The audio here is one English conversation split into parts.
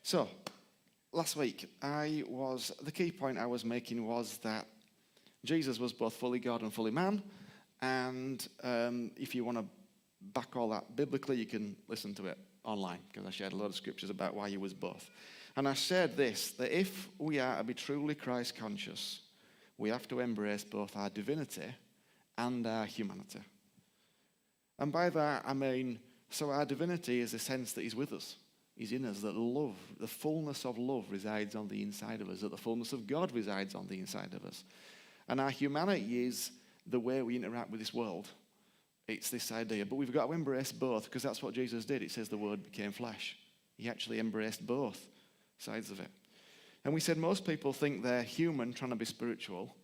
So, last week, the key point I was making was that Jesus was both fully God and fully man, and if you want to back all that biblically, you can listen to it online, because I shared a lot of scriptures about why he was both. And I shared this, that if we are to be truly Christ conscious, we have to embrace both our divinity and our humanity. And by that, I mean, so our divinity is a sense that he's with us. He's in us, that love, the fullness of love resides on the inside of us, that the fullness of God resides on the inside of us. And our humanity is the way we interact with this world. It's this idea. But we've got to embrace both, because that's what Jesus did. It says the Word became flesh. He actually embraced both sides of it. And we said most people think they're human trying to be spiritual,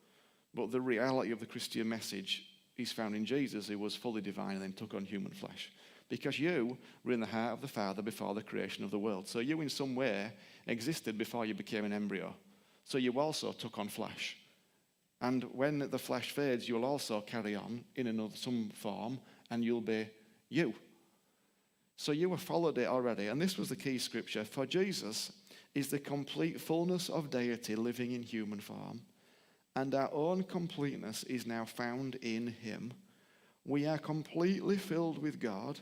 but the reality of the Christian message is found in Jesus, who was fully divine and then took on human flesh. Because you were in the heart of the Father before the creation of the world. So you in some way existed before you became an embryo. So you also took on flesh. And when the flesh fades, you'll also carry on in some form, and you'll be you. So you have followed it already. And this was the key scripture. For Jesus is the complete fullness of deity living in human form. And our own completeness is now found in him. We are completely filled with God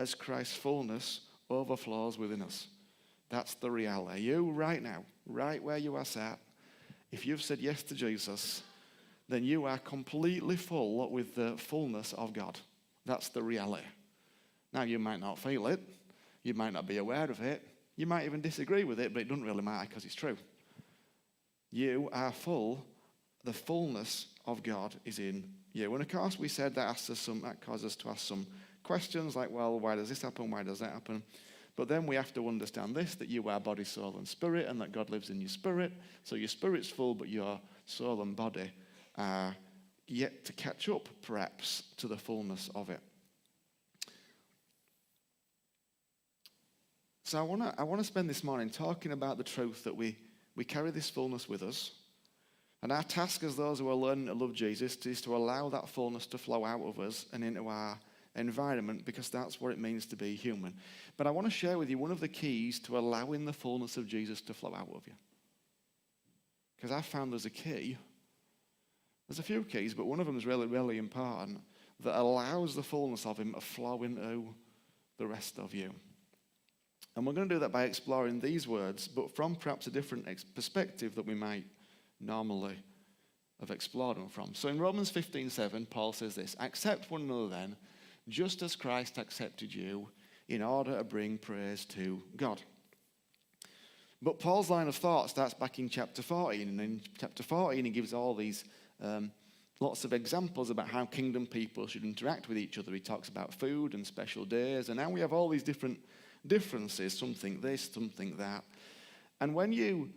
as Christ's fullness overflows within us. That's the reality. You right now, right where you are sat, if you've said yes to Jesus, then you are completely full with the fullness of God. That's the reality. Now, you might not feel it. You might not be aware of it. You might even disagree with it, but it doesn't really matter because it's true. You are full. The fullness of God is in you. And of course, we said that caused us to ask some questions like, well, why does this happen? Why does that happen? But then we have to understand this, that you are body, soul, and spirit, and that God lives in your spirit. So your spirit's full, but your soul and body are yet to catch up, perhaps, to the fullness of it. So I want to spend this morning talking about the truth that we carry this fullness with us. And our task as those who are learning to love Jesus is to allow that fullness to flow out of us and into our environment, because that's what it means to be human. But I want to share with you one of the keys to allowing the fullness of Jesus to flow out of you. Because I found there's a key. There's a few keys, but one of them is really, really important, that allows the fullness of him to flow into the rest of you. And we're going to do that by exploring these words, but from perhaps a different perspective that we might normally have explored them from. So in Romans 15:7, Paul says this: accept one another then, just as Christ accepted you, in order to bring praise to God. But Paul's line of thought starts back in chapter 14, and in chapter 14 he gives all these lots of examples about how kingdom people should interact with each other. He talks about food and special days, and now we have all these different differences, something this, something that. And when you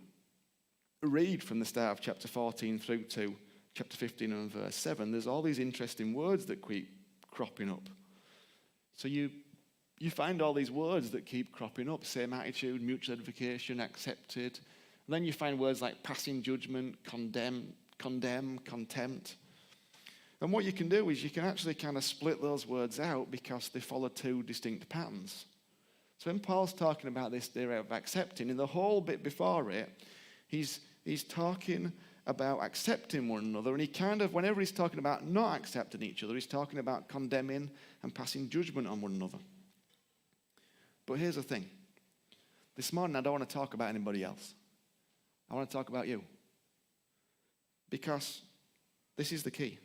read from the start of chapter 14 through to chapter 15 and verse 7, there's all these interesting words that keep cropping up. So you find all these words that keep cropping up: same attitude, mutual edification, accepted. And then you find words like passing judgment, condemn, contempt. And what you can do is you can actually kind of split those words out, because they follow two distinct patterns. So when Paul's talking about this idea of accepting, in the whole bit before it, he's talking about accepting one another, and he kind of, whenever he's talking about not accepting each other, he's talking about condemning and passing judgment on one another. But here's the thing. This morning I don't want to talk about anybody else. I want to talk about you. Because this is the key.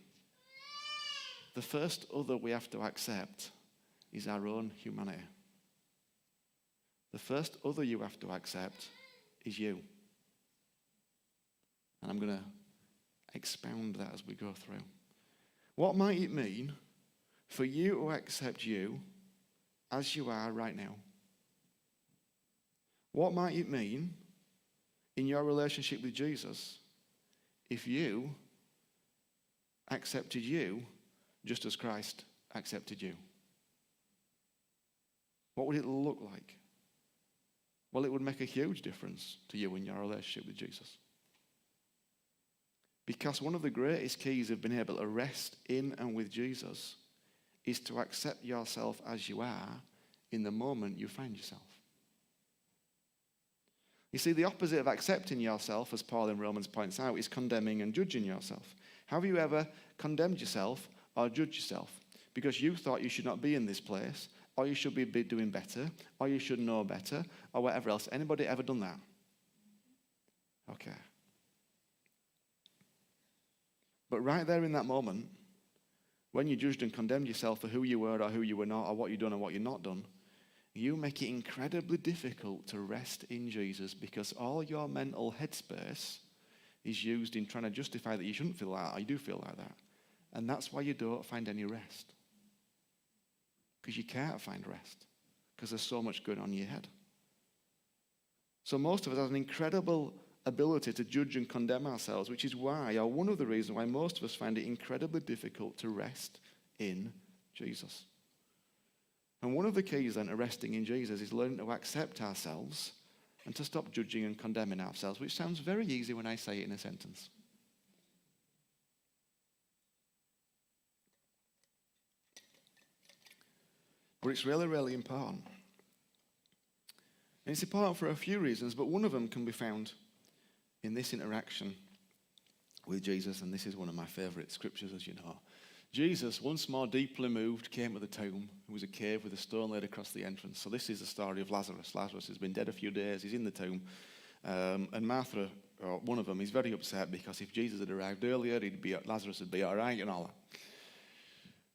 The first other we have to accept is our own humanity. The first other you have to accept is you. And I'm going to expound that as we go through. What might it mean for you to accept you as you are right now? What might it mean in your relationship with Jesus if you accepted you just as Christ accepted you? What would it look like? Well, it would make a huge difference to you in your relationship with Jesus. Because one of the greatest keys of being able to rest in and with Jesus is to accept yourself as you are in the moment you find yourself. You see, the opposite of accepting yourself, as Paul in Romans points out, is condemning and judging yourself. Have you ever condemned yourself or judged yourself because you thought you should not be in this place, or you should be doing better, or you should know better, or whatever else? Anybody ever done that? Okay. But right there in that moment, when you judged and condemned yourself for who you were or who you were not, or what you've done and what you've not done, you make it incredibly difficult to rest in Jesus, because all your mental headspace is used in trying to justify that you shouldn't feel like that, or you do feel like that. And that's why you don't find any rest. Because you can't find rest, because there's so much going on in your head. So most of us have an incredible ability to judge and condemn ourselves, which is why, or one of the reasons why most of us find it incredibly difficult to rest in Jesus. And one of the keys then to resting in Jesus is learning to accept ourselves and to stop judging and condemning ourselves, which sounds very easy when I say it in a sentence. But it's really, really important. And it's important for a few reasons, but one of them can be found in this interaction with Jesus, and this is one of my favorite scriptures, as you know. Jesus, once more deeply moved, came to the tomb. It was a cave with a stone laid across the entrance. So this is the story of Lazarus. Lazarus has been dead a few days. He's in the tomb. And Martha, or one of them, is very upset because if Jesus had arrived earlier, Lazarus would be all right and all that.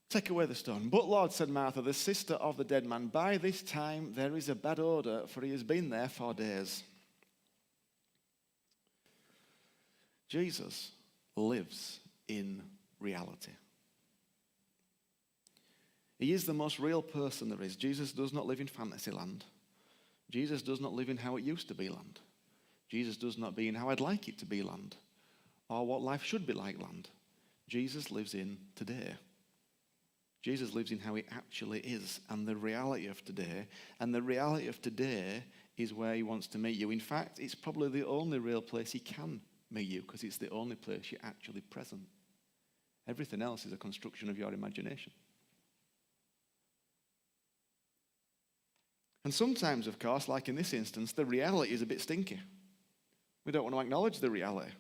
Take away the stone. But Lord, said Martha, the sister of the dead man, by this time there is a bad odor, for he has been there 4 days. Jesus lives in reality. He is the most real person there is. Jesus does not live in fantasy land. Jesus does not live in how it used to be land. Jesus does not be in how I'd like it to be land, or what life should be like land. Jesus lives in today. Jesus lives in how he actually is, and the reality of today. And the reality of today is where he wants to meet you. In fact, it's probably the only real place he can meet you, because it's the only place you're actually present. Everything else is a construction of your imagination. And sometimes, of course, like in this instance, the reality is a bit stinky. We don't want to acknowledge the reality.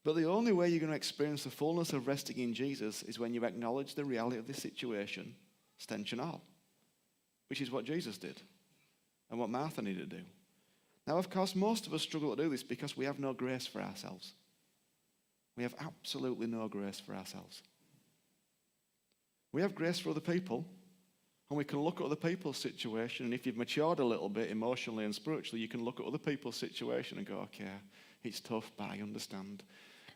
But the only way you're going to experience the fullness of resting in Jesus is when you acknowledge the reality of this situation, stench and all, which is what Jesus did and what Martha needed to do. Now, of course, most of us struggle to do this because we have no grace for ourselves. We have absolutely no grace for ourselves. We have grace for other people, and we can look at other people's situation, and if you've matured a little bit emotionally and spiritually, you can look at other people's situation and go, okay, it's tough, but I understand.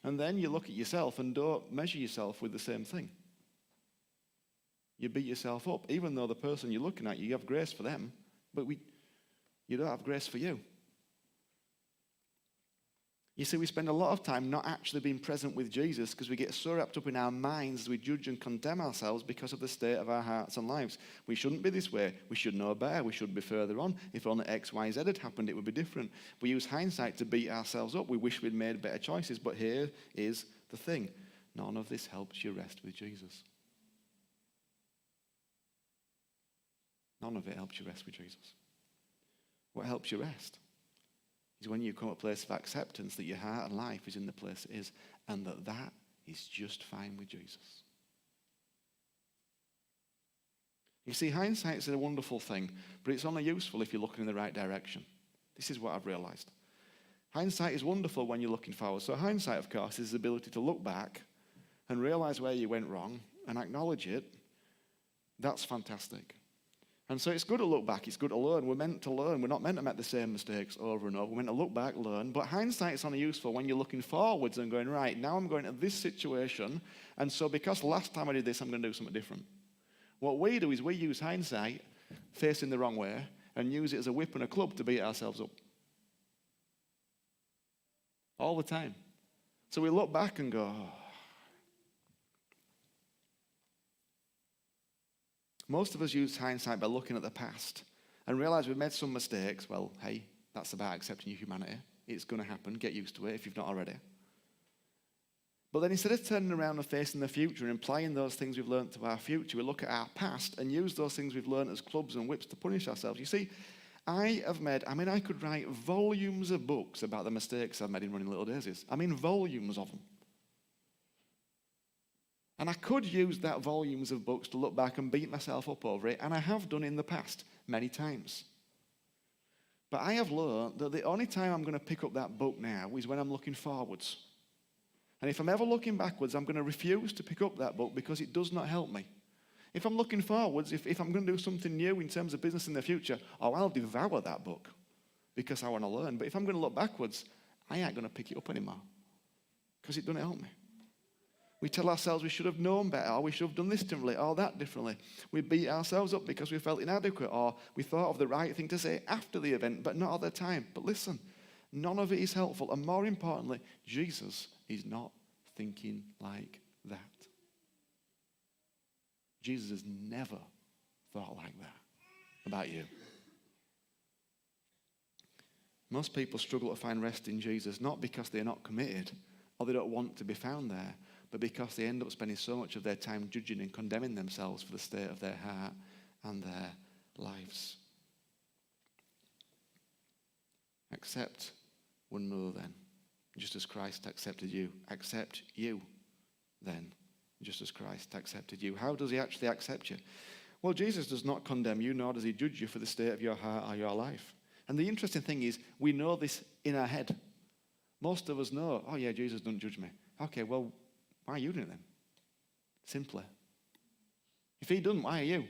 And then you look at yourself and don't measure yourself with the same thing. You beat yourself up. Even though the person you're looking at, you have grace for them, but you don't have grace for you. You see, we spend a lot of time not actually being present with Jesus because we get so wrapped up in our minds as we judge and condemn ourselves because of the state of our hearts and lives. We shouldn't be this way. We should know better. We should be further on. If only X, Y, Z had happened, it would be different. We use hindsight to beat ourselves up. We wish we'd made better choices. But here is the thing. None of this helps you rest with Jesus. None of it helps you rest with Jesus. What helps you rest is when you come to a place of acceptance that your heart and life is in the place it is, and that is just fine with Jesus. You see, hindsight is a wonderful thing, but it's only useful if you're looking in the right direction. This is what I've realized. Hindsight is wonderful when you're looking forward. So hindsight, of course, is the ability to look back and realize where you went wrong and acknowledge it. That's fantastic. And so it's good to look back. It's good to learn. We're meant to learn. We're not meant to make the same mistakes over and over. We're meant to look back, learn. But hindsight is only useful when you're looking forwards and going, right, now I'm going to this situation. And so because last time I did this, I'm going to do something different. What we do is we use hindsight facing the wrong way and use it as a whip and a club to beat ourselves up. All the time. So we look back and go, oh. Most of us use hindsight by looking at the past and realize we've made some mistakes. Well, hey, that's about accepting your humanity. It's going to happen. Get used to it if you've not already. But then instead of turning around and facing the future and applying those things we've learned to our future, we look at our past and use those things we've learned as clubs and whips to punish ourselves. You see, I could write volumes of books about the mistakes I've made in running Little Daisies. Volumes of them. And I could use that volumes of books to look back and beat myself up over it, and I have done in the past many times. But I have learned that the only time I'm going to pick up that book now is when I'm looking forwards. And if I'm ever looking backwards, I'm going to refuse to pick up that book because it does not help me. If I'm looking forwards, if I'm going to do something new in terms of business in the future, I'll devour that book because I want to learn. But if I'm going to look backwards, I ain't going to pick it up anymore because it doesn't help me. We tell ourselves we should have known better, or we should have done this differently, or that differently. We beat ourselves up because we felt inadequate, or we thought of the right thing to say after the event, but not at the time. But listen, none of it is helpful. And more importantly, Jesus is not thinking like that. Jesus has never thought like that about you. Most people struggle to find rest in Jesus, not because they're not committed or they don't want to be found there, but because they end up spending so much of their time judging and condemning themselves for the state of their heart and their lives. Accept one another then, just as Christ accepted you. Accept you then, just as Christ accepted you. How does he actually accept you? Well, Jesus does not condemn you, nor does he judge you for the state of your heart or your life. And the interesting thing is, we know this in our head. Most of us know, oh yeah, Jesus doesn't judge me. Okay, well, why are you doing it then? Simply. If he doesn't, why are you?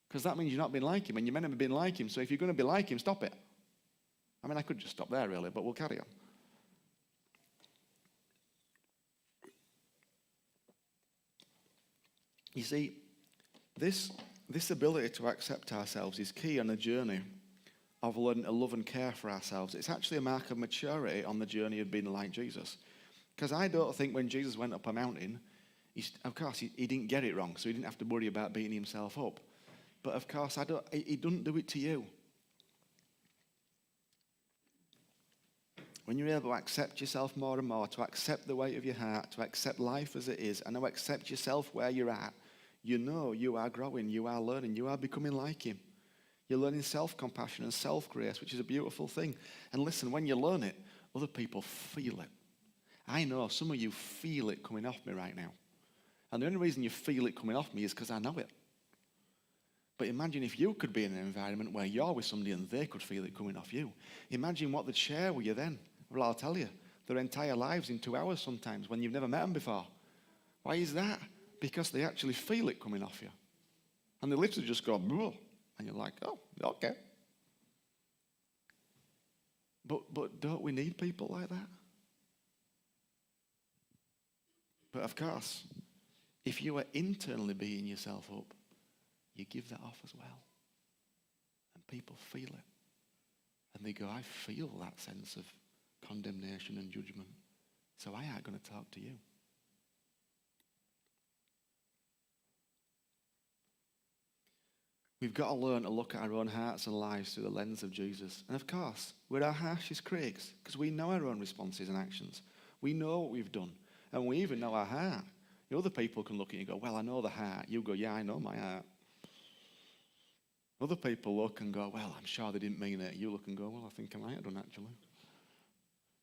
Because that means you're not being like him, and you're meant to be being like him. So if you're going to be like him, stop it. I could just stop there really, but we'll carry on. You see, this ability to accept ourselves is key on a journey of learning to love and care for ourselves. It's actually a mark of maturity on the journey of being like Jesus. Because I don't think when Jesus went up a mountain, of course, he didn't get it wrong, so he didn't have to worry about beating himself up. But of course, he doesn't do it to you. When you're able to accept yourself more and more, to accept the weight of your heart, to accept life as it is, and to accept yourself where you're at, you know you are growing, you are learning, you are becoming like him. You're learning self-compassion and self-grace, which is a beautiful thing. And listen, when you learn it, other people feel it. I know some of you feel it coming off me right now. And the only reason you feel it coming off me is because I know it. But imagine if you could be in an environment where you're with somebody and they could feel it coming off you. Imagine what they'd share with you then. Well, I'll tell you, their entire lives in 2 hours sometimes when you've never met them before. Why is that? Because they actually feel it coming off you. And they literally just go, "Bruh," and you're like, oh, okay. But don't we need people like that? But of course, if you are internally beating yourself up, you give that off as well. And people feel it. And they go, I feel that sense of condemnation and judgment. So I ain't going to talk to you. We've got to learn to look at our own hearts and lives through the lens of Jesus. And of course, we're our harshest critics because we know our own responses and actions. We know what we've done. And we even know our heart. The other people can look at you and go, well, I know the heart. You go, yeah, I know my heart. Other people look and go, well, I'm sure they didn't mean it. You look and go, well, I think I might have done actually.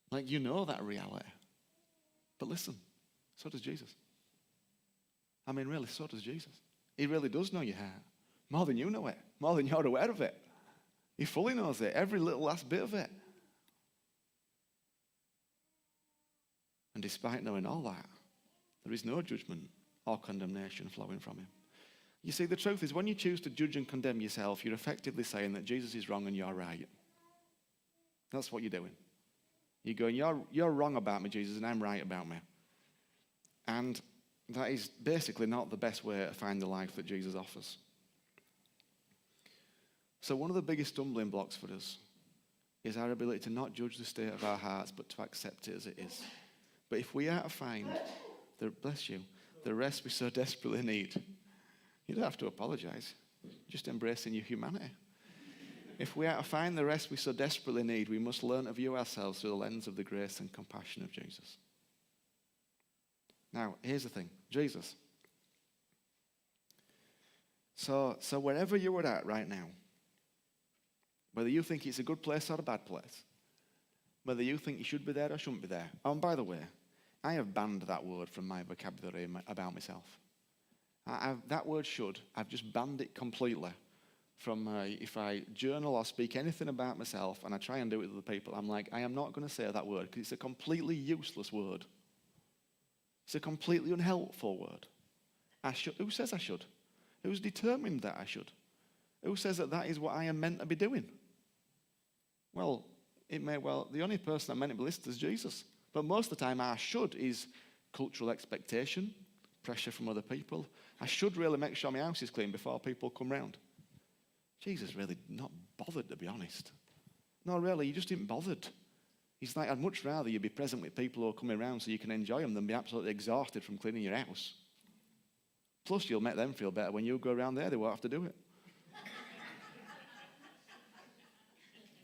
Like, you know that reality. But listen, so does Jesus. Really, so does Jesus. He really does know your heart. More than you know it. More than you're aware of it. He fully knows it. Every little last bit of it. And despite knowing all that, there is no judgment or condemnation flowing from him. You see, the truth is when you choose to judge and condemn yourself, you're effectively saying that Jesus is wrong and you're right. That's what you're doing. You're going, you're wrong about me, Jesus, and I'm right about me. And that is basically not the best way to find the life that Jesus offers. So one of the biggest stumbling blocks for us is our ability to not judge the state of our hearts, but to accept it as it is. But if we are to find, the rest we so desperately need, you don't have to apologize. Just embracing your humanity. If we are to find the rest we so desperately need, we must learn to view ourselves through the lens of the grace and compassion of Jesus. Now, here's the thing. Jesus. So wherever you are at right now, Whether you think it's a good place or a bad place. Whether you think you should be there or shouldn't be there. Oh, and by the way, I have banned that word from my vocabulary about myself. That word should, I've just banned it completely from if I journal or speak anything about myself and I try and do it with other people, I'm like, I am not going to say that word because it's a completely useless word. It's a completely unhelpful word. I should. Who says I should? Who's determined that I should? Who says that that is what I am meant to be doing? Well, the only person I'm meant to be listed is Jesus. But most of the time our should is cultural expectation, pressure from other people. I should really make sure my house is clean before people come round. Jesus really not bothered, to be honest. No, really, he just didn't bothered. He's like, I'd much rather you be present with people who are coming around so you can enjoy them than be absolutely exhausted from cleaning your house. Plus, you'll make them feel better when you go around there, they won't have to do it.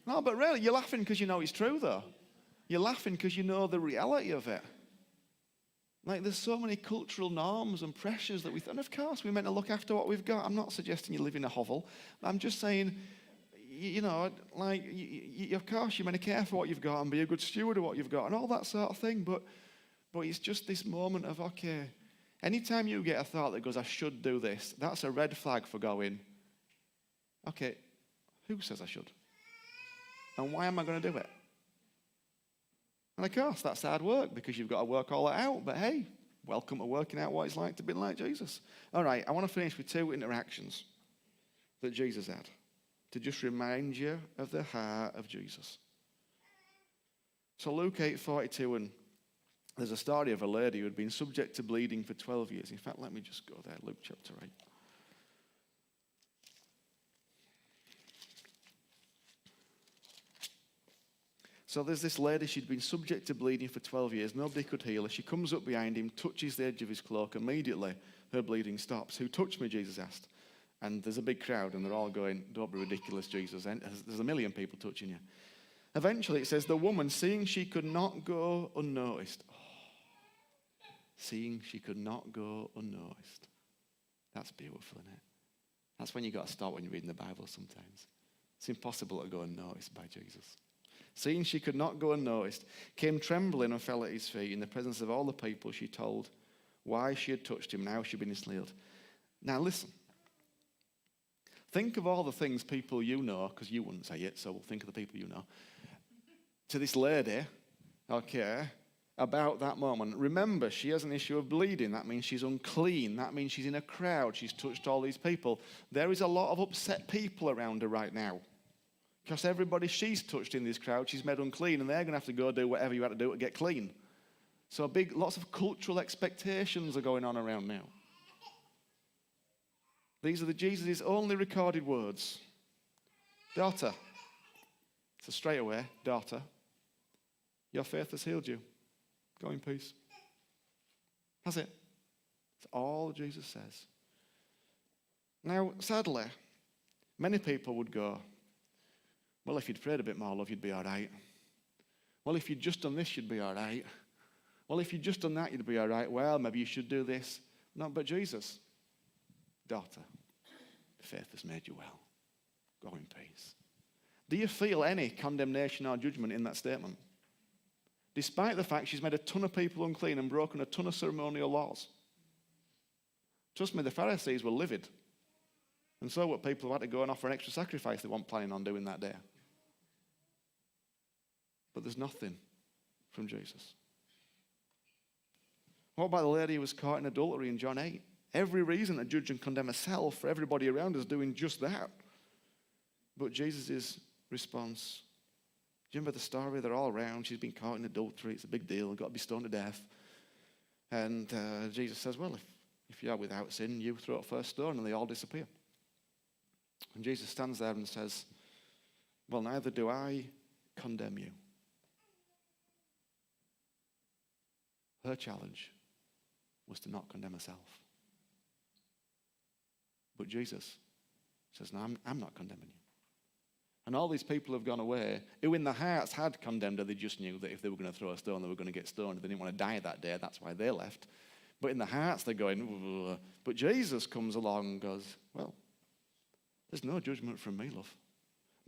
No, but really, you're laughing because you know it's true, though. You're laughing because you know the reality of it. Like, there's so many cultural norms and pressures that and of course, we're meant to look after what we've got. I'm not suggesting you live in a hovel. I'm just saying, of course, you're meant to care for what you've got and be a good steward of what you've got and all that sort of thing. But it's just this moment of, okay, anytime you get a thought that goes, I should do this, that's a red flag for going, okay, who says I should? And why am I going to do it? And of course, that's hard work because you've got to work all that out. But hey, welcome to working out what it's like to be like Jesus. All right, I want to finish with two interactions that Jesus had to just remind you of the heart of Jesus. So Luke 8:42, and there's a story of a lady who had been subject to bleeding for 12 years. In fact, let me just go there, Luke chapter 8. So there's this lady, she'd been subject to bleeding for 12 years. Nobody could heal her. She comes up behind him, touches the edge of his cloak. Immediately, her bleeding stops. Who touched me, Jesus asked. And there's a big crowd, and they're all going, don't be ridiculous, Jesus. There's a million people touching you. Eventually, it says, the woman, seeing she could not go unnoticed. Oh, seeing she could not go unnoticed. That's beautiful, isn't it? That's when you've got to stop when you're reading the Bible sometimes. It's impossible to go unnoticed by Jesus. Seeing she could not go unnoticed, came trembling and fell at his feet. In the presence of all the people, she told why she had touched him and how she'd been healed. Now listen. Think of all the things people you know, because you wouldn't say it, so we'll think of the people you know, to this lady, okay, about that moment. Remember, she has an issue of bleeding. That means she's unclean. That means she's in a crowd. She's touched all these people. There is a lot of upset people around her right now. Because everybody she's touched in this crowd, she's made unclean, and they're going to have to go do whatever you had to do to get clean. So lots of cultural expectations are going on around now. These are Jesus' only recorded words. Daughter. So straight away, daughter, your faith has healed you. Go in peace. That's it. That's all Jesus says. Now, sadly, many people would go, well, if you'd prayed a bit more, love, you'd be all right. Well, if you'd just done this, you'd be all right. Well, if you'd just done that, you'd be all right. Well, maybe you should do this. No, but Jesus, daughter, faith has made you well. Go in peace. Do you feel any condemnation or judgment in that statement? Despite the fact she's made a ton of people unclean and broken a ton of ceremonial laws. Trust me, the Pharisees were livid. And so were people who had to go and offer an extra sacrifice they weren't planning on doing that day. But there's nothing from Jesus. What about the lady who was caught in adultery in John 8? Every reason to judge and condemn herself for everybody around us doing just that. But Jesus' response, do you remember the story? They're all around. She's been caught in adultery. It's a big deal. Got to be stoned to death. And Jesus says, well, if you are without sin, you throw up first stone, and they all disappear. And Jesus stands there and says, well, neither do I condemn you. Her challenge was to not condemn herself. But Jesus says, no, I'm not condemning you. And all these people have gone away, who in their hearts had condemned her. They just knew that if they were going to throw a stone, they were going to get stoned. They didn't want to die that day. That's why they left. But in their hearts, they're going, ugh. But Jesus comes along and goes, well, there's no judgment from me, love.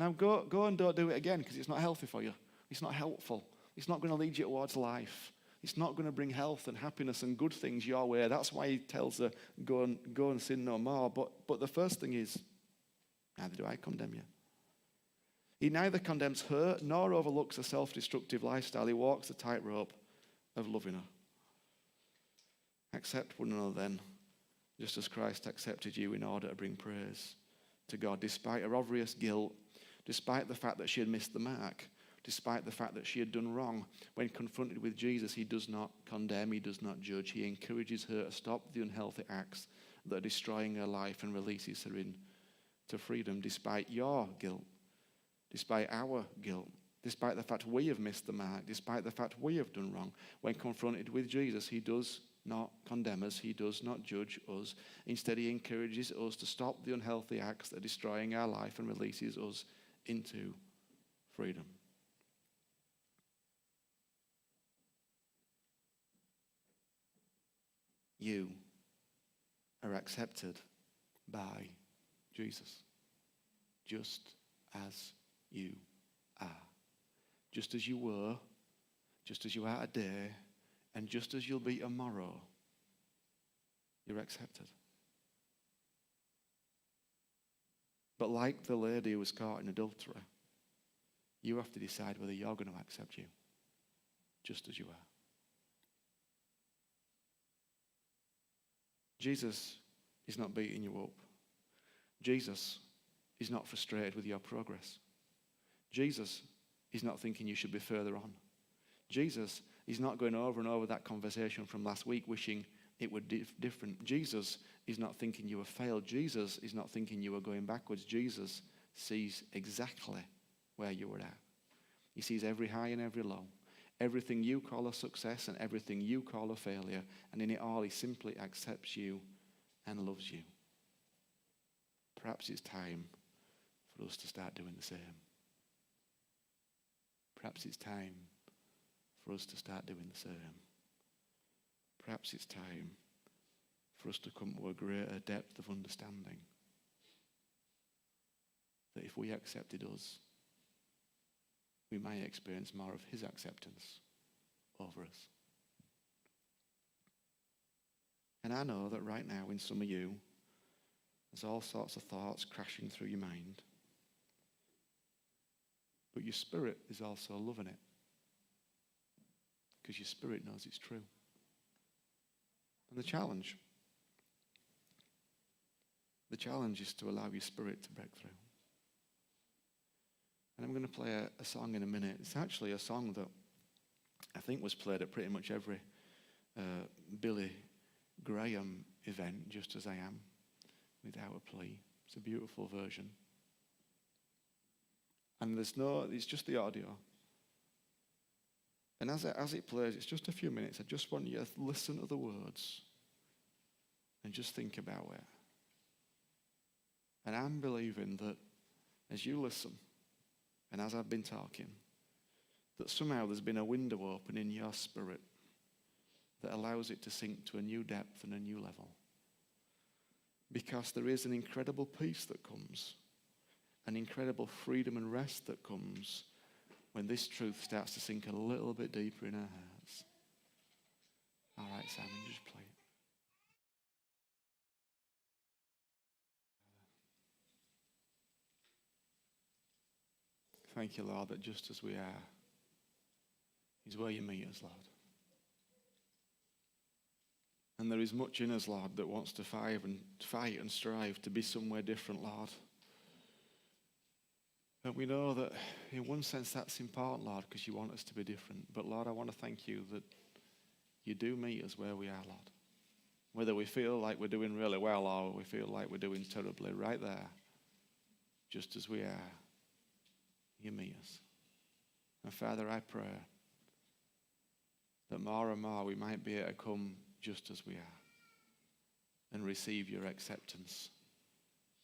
Now go and don't do it again, because it's not healthy for you. It's not helpful. It's not going to lead you towards life. It's not going to bring health and happiness and good things your way. That's why he tells her, go and sin no more. But the first thing is, neither do I condemn you. He neither condemns her nor overlooks a self-destructive lifestyle. He walks the tightrope of loving her. Accept one another then, just as Christ accepted you in order to bring praise to God, despite her obvious guilt, despite the fact that she had missed the mark, despite the fact that she had done wrong. When confronted with Jesus, he does not condemn, he does not judge. He encourages her to stop the unhealthy acts that are destroying her life and releases her into freedom, despite your guilt, despite our guilt, despite the fact we have missed the mark, despite the fact we have done wrong. When confronted with Jesus, he does not condemn us, he does not judge us. Instead, he encourages us to stop the unhealthy acts that are destroying our life and releases us into freedom. You are accepted by Jesus, just as you are. Just as you were, just as you are today, and just as you'll be tomorrow, you're accepted. But like the lady who was caught in adultery, you have to decide whether you're going to accept you, just as you are. Jesus is not beating you up. Jesus is not frustrated with your progress. Jesus is not thinking you should be further on. Jesus is not going over and over that conversation from last week wishing it were different. Jesus is not thinking you have failed. Jesus is not thinking you are going backwards. Jesus sees exactly where you were at. He sees every high and every low, everything you call a success and everything you call a failure, and in it all he simply accepts you and loves you. Perhaps it's time for us to start doing the same. Perhaps it's time for us to start doing the same. Perhaps it's time for us to come to a greater depth of understanding that if we accepted us, we may experience more of his acceptance over us. And I know that right now in some of you, there's all sorts of thoughts crashing through your mind. But your spirit is also loving it, because your spirit knows it's true. And the challenge is to allow your spirit to break through. And I'm going to play a song in a minute. It's actually a song that I think was played at pretty much every Billy Graham event, Just As I Am, Without a Plea. It's a beautiful version. And it's just the audio. And as it plays, it's just a few minutes. I just want you to listen to the words and just think about it. And I'm believing that as you listen, and as I've been talking, that somehow there's been a window open in your spirit that allows it to sink to a new depth and a new level. Because there is an incredible peace that comes, an incredible freedom and rest that comes when this truth starts to sink a little bit deeper in our hearts. All right, Simon, just play it. Thank you, Lord, that just as we are is where you meet us, Lord. And there is much in us, Lord, that wants to fight and strive to be somewhere different, Lord. And we know that in one sense that's important, Lord, because you want us to be different. But Lord, I want to thank you that you do meet us where we are, Lord. Whether we feel like we're doing really well or we feel like we're doing terribly, right there, just as we are, you meet us. And Father, I pray that more and more we might be able to come just as we are and receive your acceptance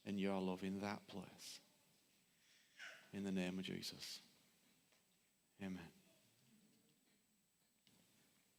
and your love in that place. In the name of Jesus. Amen.